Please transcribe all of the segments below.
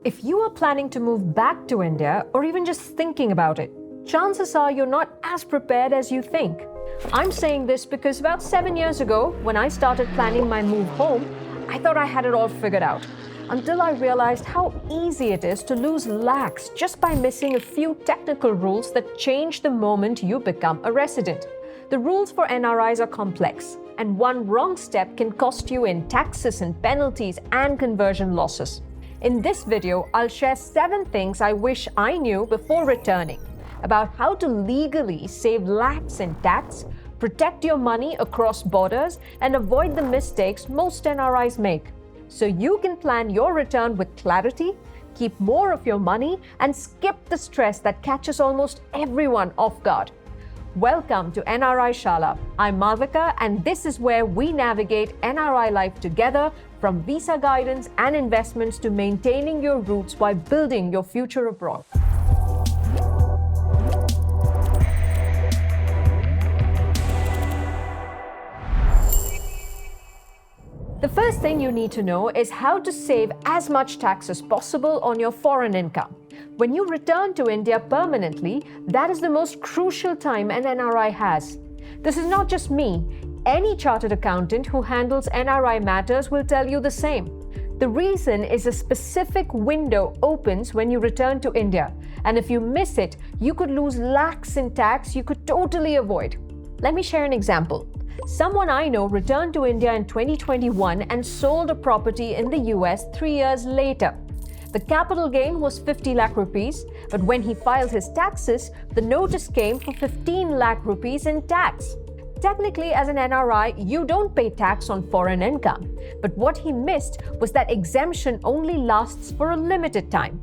If you are planning to move back to India or even just thinking about it, chances are you're not as prepared as you think. I'm saying this because about 7 years ago, when I started planning my move home, I thought I had it all figured out. Until I realized how easy it is to lose lakhs just by missing a few technical rules that change the moment you become a resident. The rules for NRIs are complex, and one wrong step can cost you in taxes and penalties and conversion losses. In this video, I'll share 7 things I wish I knew before returning about how to legally save lakhs in tax, protect your money across borders, and avoid the mistakes most NRIs make, so you can plan your return with clarity, keep more of your money, and skip the stress that catches almost everyone off guard. Welcome to NRI Shaala. I'm Malvika, and this is where we navigate NRI life together, from visa guidance and investments to maintaining your roots while building your future abroad. The first thing you need to know is how to save as much tax as possible on your foreign income. When you return to India permanently, that is the most crucial time an NRI has. This is not just me. Any chartered accountant who handles NRI matters will tell you the same. The reason is a specific window opens when you return to India, and if you miss it, you could lose lakhs in tax you could totally avoid. Let me share an example. Someone I know returned to India in 2021 and sold a property in the US 3 years later. The capital gain was 50 lakh rupees, but when he filed his taxes, the notice came for 15 lakh rupees in tax. Technically, as an NRI, you don't pay tax on foreign income, but what he missed was that exemption only lasts for a limited time.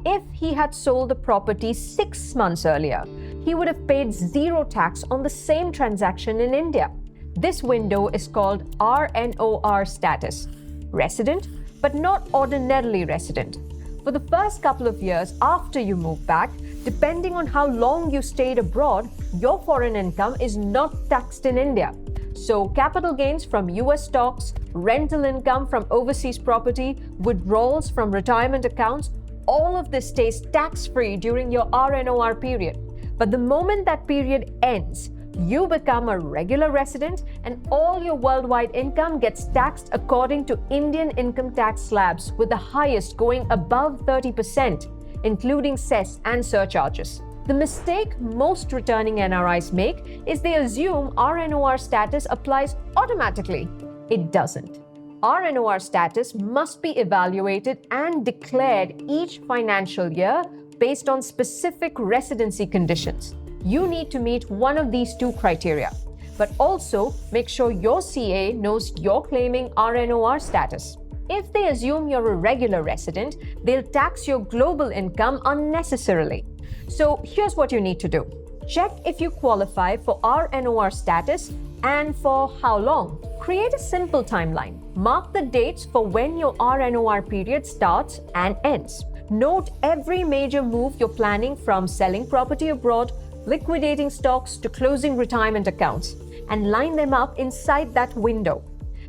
If he had sold the property 6 months earlier, he would have paid 0 tax on the same transaction in India. This window is called RNOR status, resident, but not ordinarily resident. For the first couple of years after you move back, depending on how long you stayed abroad, your foreign income is not taxed in India. So capital gains from US stocks, rental income from overseas property, withdrawals from retirement accounts, all of this stays tax-free during your RNOR period. But the moment that period ends, you become a regular resident and all your worldwide income gets taxed according to Indian income tax slabs, with the highest going above 30%, including cess and surcharges. The mistake most returning NRIs make is they assume RNOR status applies automatically. It doesn't. RNOR status must be evaluated and declared each financial year based on specific residency conditions. You need to meet one of these 2 criteria, but also make sure your CA knows you're claiming RNOR status. If they assume you're a regular resident, they'll tax your global income unnecessarily. So here's what you need to do. Check if you qualify for RNOR status and for how long. Create a simple timeline. Mark the dates for when your RNOR period starts and ends. Note every major move you're planning, from selling property abroad, liquidating stocks, to closing retirement accounts, and line them up inside that window.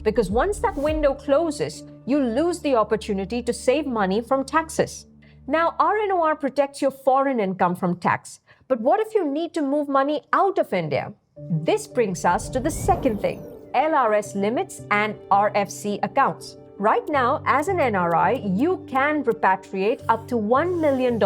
Because once that window closes, you lose the opportunity to save money from taxes. Now, RNOR protects your foreign income from tax, but what if you need to move money out of India? This brings us to the second thing: LRS limits and RFC accounts. Right now, as an NRI, you can repatriate up to $1 million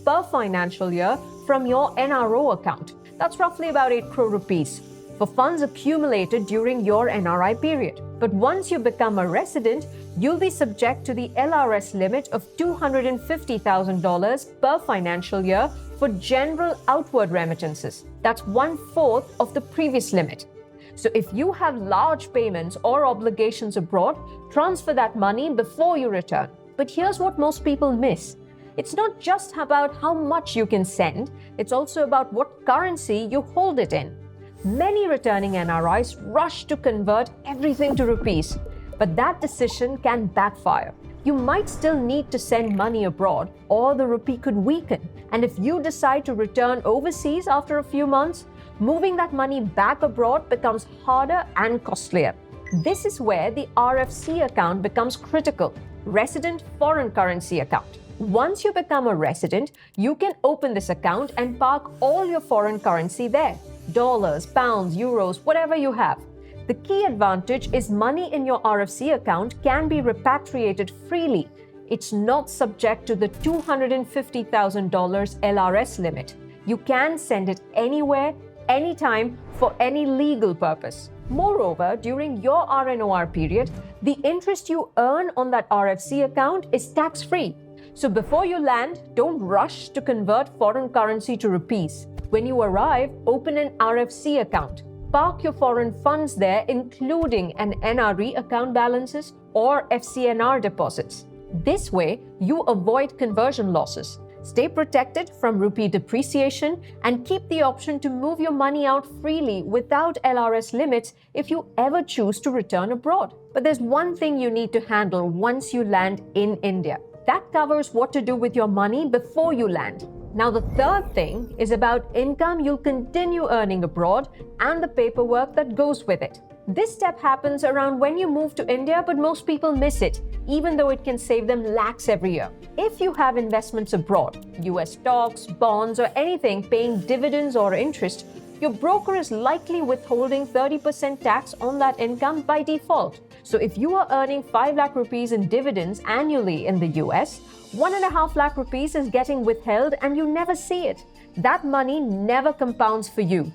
per financial year from your NRO account. That's roughly about 8 crore rupees for funds accumulated during your NRI period. But once you become a resident, you'll be subject to the LRS limit of $250,000 per financial year for general outward remittances. That's 1/4 of the previous limit. So if you have large payments or obligations abroad, transfer that money before you return. But here's what most people miss. It's not just about how much you can send, it's also about what currency you hold it in. Many returning NRIs rush to convert everything to rupees, but that decision can backfire. You might still need to send money abroad, or the rupee could weaken. And if you decide to return overseas after a few months, moving that money back abroad becomes harder and costlier. This is where the RFC account becomes critical, resident foreign currency account. Once you become a resident, you can open this account and park all your foreign currency there. Dollars, pounds, euros, whatever you have. The key advantage is money in your RFC account can be repatriated freely. It's not subject to the $250,000 LRS limit. You can send it anywhere, anytime, for any legal purpose. Moreover, during your RNOR period, the interest you earn on that RFC account is tax-free. So before you land, don't rush to convert foreign currency to rupees. When you arrive, open an RFC account. Park your foreign funds there, including an NRI account balances or FCNR deposits. This way, you avoid conversion losses. Stay protected from rupee depreciation and keep the option to move your money out freely without LRS limits if you ever choose to return abroad. But there's one thing you need to handle once you land in India. That covers what to do with your money before you land. Now, the third thing is about income you'll continue earning abroad and the paperwork that goes with it. This step happens around when you move to India, but most people miss it, even though it can save them lakhs every year. If you have investments abroad, US stocks, bonds, or anything paying dividends or interest, your broker is likely withholding 30% tax on that income by default. So if you are earning 5 lakh rupees in dividends annually in the US, 1.5 lakh rupees is getting withheld and you never see it. That money never compounds for you.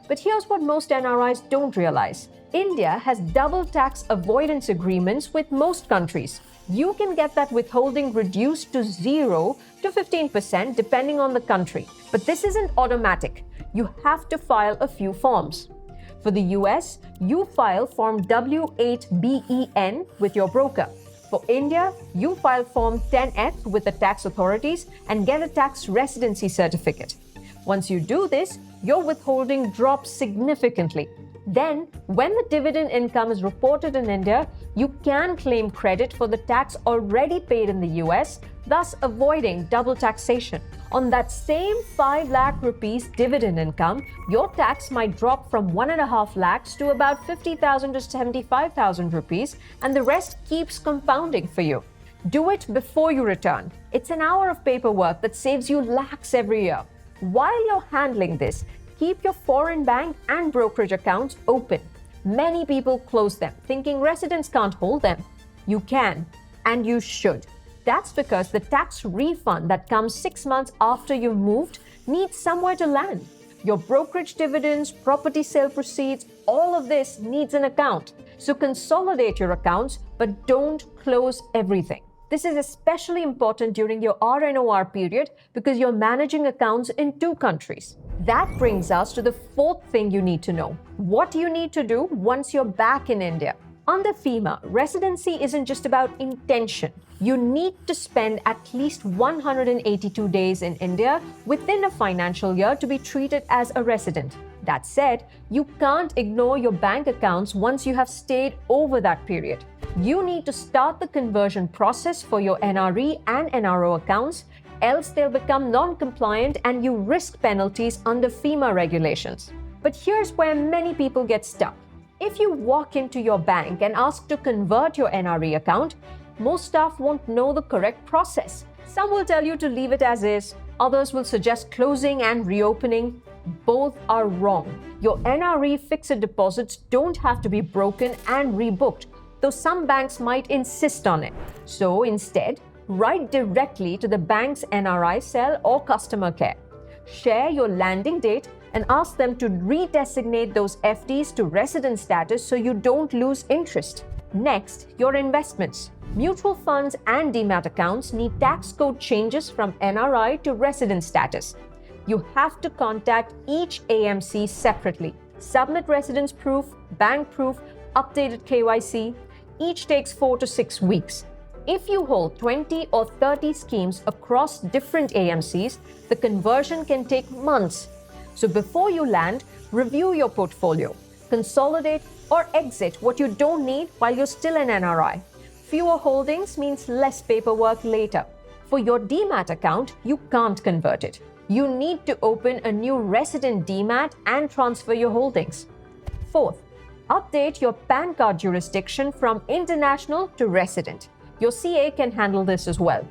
But here's what most NRIs don't realize. India has double tax avoidance agreements with most countries. You can get that withholding reduced to 0 to 15% depending on the country. But this isn't automatic. You have to file a few forms. For the US, you file Form W8BEN with your broker. For India, you file Form 10F with the tax authorities and get a tax residency certificate. Once you do this, your withholding drops significantly. Then, when the dividend income is reported in India, you can claim credit for the tax already paid in the US, thus avoiding double taxation. On that same 5 lakh rupees dividend income, your tax might drop from 1.5 lakhs to about 50,000 to 75,000 rupees, and the rest keeps compounding for you. Do it before you return. It's an hour of paperwork that saves you lakhs every year. While you're handling this, keep your foreign bank and brokerage accounts open. Many people close them, thinking residents can't hold them. You can, and you should. That's because the tax refund that comes 6 months after you've moved needs somewhere to land. Your brokerage dividends, property sale proceeds, all of this needs an account. So consolidate your accounts, but don't close everything. This is especially important during your RNOR period because you're managing accounts in 2 countries. That brings us to the fourth thing you need to know. What you need to do once you're back in India. Under FEMA, residency isn't just about intention. You need to spend at least 182 days in India within a financial year to be treated as a resident. That said, you can't ignore your bank accounts once you have stayed over that period. You need to start the conversion process for your NRE and NRO accounts, else they'll become non-compliant and you risk penalties under FEMA regulations. But here's where many people get stuck. If you walk into your bank and ask to convert your NRE account, most staff won't know the correct process. Some will tell you to leave it as is, others will suggest closing and reopening. Both are wrong. Your NRE fixed deposits don't have to be broken and rebooked, though some banks might insist on it. So instead, write directly to the bank's NRI cell or customer care. Share your landing date and ask them to redesignate those FDs to resident status so you don't lose interest. Next, your investments. Mutual funds and demat accounts need tax code changes from NRI to resident status. You have to contact each AMC separately. Submit residence proof, bank proof, updated KYC. Each takes 4 to 6 weeks. If you hold 20 or 30 schemes across different AMCs, the conversion can take months. So before you land, review your portfolio, consolidate or exit what you don't need while you're still an NRI. Fewer holdings means less paperwork later. For your demat account, you can't convert it. You need to open a new resident demat and transfer your holdings. Fourth, update your PAN card jurisdiction from international to resident. Your CA can handle this as well.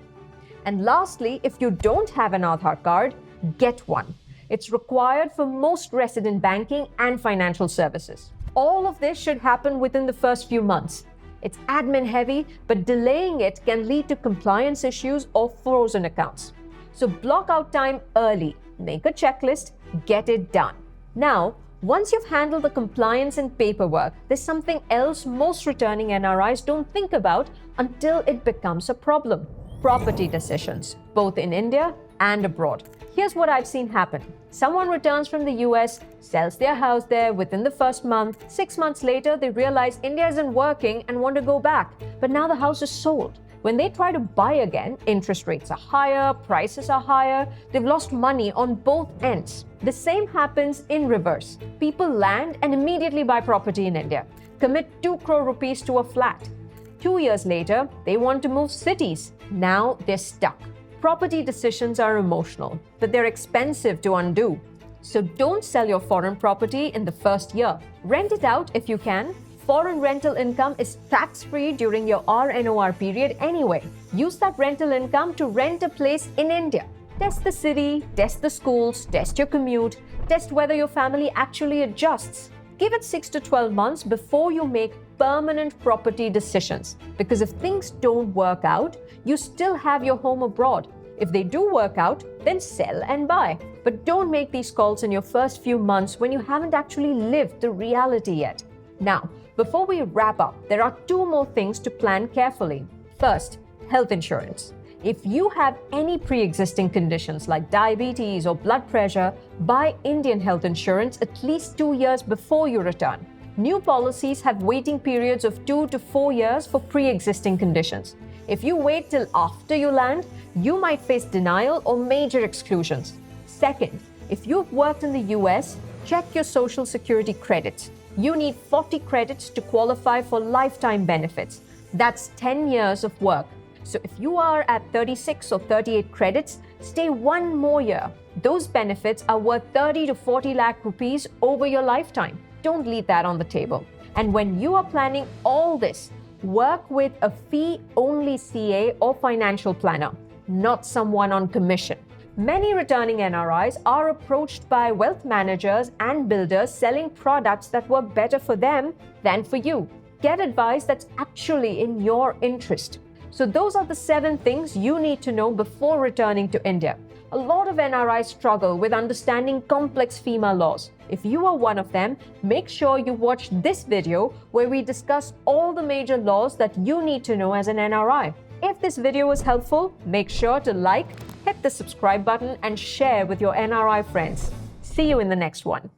And lastly, if you don't have an Aadhaar card, get one. It's required for most resident banking and financial services. All of this should happen within the first few months. It's admin heavy, but delaying it can lead to compliance issues or frozen accounts. So block out time early, make a checklist, get it done. Now, once you've handled the compliance and paperwork, there's something else most returning NRIs don't think about until it becomes a problem. Property decisions, both in India and abroad. Here's what I've seen happen. Someone returns from the US, sells their house there within the first month. 6 months later, they realize India isn't working and want to go back. But now the house is sold. When they try to buy again, interest rates are higher, prices are higher. They've lost money on both ends. The same happens in reverse. People land and immediately buy property in India, commit 2 crore rupees to a flat. 2 years later, they want to move cities. Now they're stuck. Property decisions are emotional, but they're expensive to undo. So don't sell your foreign property in the first year. Rent it out if you can. Foreign rental income is tax-free during your RNOR period anyway. Use that rental income to rent a place in India. Test the city, test the schools, test your commute, test whether your family actually adjusts. Give it 6 to 12 months before you make permanent property decisions. Because if things don't work out, you still have your home abroad. If they do work out, then sell and buy. But don't make these calls in your first few months when you haven't actually lived the reality yet. Now, before we wrap up, there are 2 more things to plan carefully. First, health insurance. If you have any pre-existing conditions like diabetes or blood pressure, buy Indian health insurance at least 2 years before you return. New policies have waiting periods of 2 to 4 years for pre-existing conditions. If you wait till after you land, you might face denial or major exclusions. Second, if you've worked in the US, check your Social Security credits. You need 40 credits to qualify for lifetime benefits. That's 10 years of work. So if you are at 36 or 38 credits, stay 1 more year. Those benefits are worth 30 to 40 lakh rupees over your lifetime. Don't leave that on the table. And when you are planning all this, work with a fee-only CA or financial planner, not someone on commission. Many returning NRIs are approached by wealth managers and builders selling products that work better for them than for you. Get advice that's actually in your interest. So those are the 7 things you need to know before returning to India. A lot of NRIs struggle with understanding complex FEMA laws. If you are one of them, make sure you watch this video where we discuss all the major laws that you need to know as an NRI. If this video was helpful, make sure to like, hit the subscribe button and share with your NRI friends. See you in the next one.